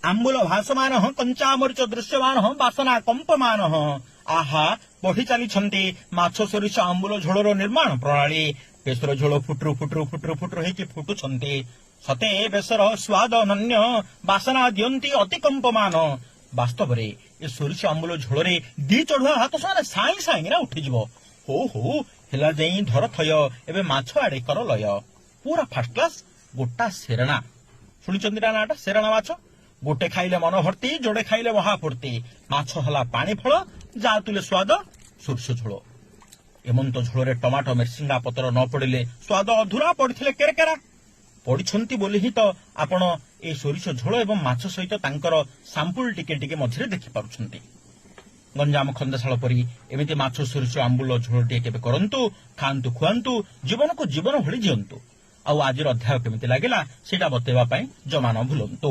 ଆମ୍ବୁଲ ଭାସମାନ କଞ୍ଚାମରିଚ ଦୃଶ୍ୟମାନ ବାସନା କମ୍ପମାନ। ଆହା ପଢି ଚାଲିଛନ୍ତି ମାଛ ସୋରିଷ ଆମ୍ବୁଲ ଝୋଳର ନିର୍ମାଣ ପ୍ରଣାଳୀ। ବେସର ଝୋଳ ଫୁଟରୁ ଫୁଟରୁ ଫୁଟରୁ ଫୁଟରୁ ହେଇକି ଫୁଟୁଛନ୍ତି। ସତେ ବେସର ସ୍ୱାଦ ଅନନ୍ୟ, ବାସନା ଦିଅନ୍ତି ଅତି କମ୍ପମାନ। ବାସ୍ତବରେ ଏ ସୋରିଷ ଆମ୍ବୁଲ ଝୋଳରେ ଦି ଚଢୁଆ ହାତ ସେମାନେ ସାଇଁ ସାଇଁନା ଉଠିଯିବ। ହଉ ହଉ ହେଲା ଯାଇ ଧର ଥୟ, ଏବେ ମାଛ ଆଡେ କର ଲୟ। ପୁରା ଫାଷ୍ଟ କ୍ଲାସ ଗୋଟା ସେରଣା। ଶୁଣିଛନ୍ତି ନା ନାଟା ସେରଣା ମାଛ? ଗୋଟେ ଖାଇଲେ ମନ ଭର୍ତ୍ତି, ଯୋଡେ ଖାଇଲେ ମହାଫୁର୍ତ୍ତି। ମାଛ ହେଲା ପାଣି ଫଳ, ଯା ତୁଲେ ସ୍ୱାଦ ସୋରିଷ ଝୋଳ। ଏମନ୍ତ ଝୋଳରେ ଟମାଟୋ ମିର୍ସିଙ୍ଗା ପତ୍ର ନ ପଡିଲେ ସ୍ୱାଦ ଅଧୁରା, ପଡିଥିଲେ କେରକେରା। ପଡିଛନ୍ତି ବୋଲି ହିଁ ତ ଆପଣ ଏ ସୋରିଷ ଝୋଳ ଏବଂ ମାଛ ସହିତ ତାଙ୍କର ସାମ୍ପୁଲ ଟିକେ ଟିକେ ମଝିରେ ଦେଖିପାରୁଛନ୍ତି। ଗଞ୍ଜାମ ଖନ୍ଦାଶାଳ ପରି ଏମିତି ମାଛ ସୋରିଷ ଆମ୍ବୁଲ ଝୋଳଟିଏ କେବେ କରନ୍ତୁ, ଖାଆନ୍ତୁ, ଖୁଆନ୍ତୁ, ଜୀବନକୁ ଜୀବନ ଭଳି ଜିଅନ୍ତୁ। ଆଉ ଆଜିର ଅଧ୍ୟାୟ କେମିତି ଲାଗିଲା ସେଇଟା ବତେଇବା ପାଇଁ ଜମା ନ ଭୁଲନ୍ତୁ।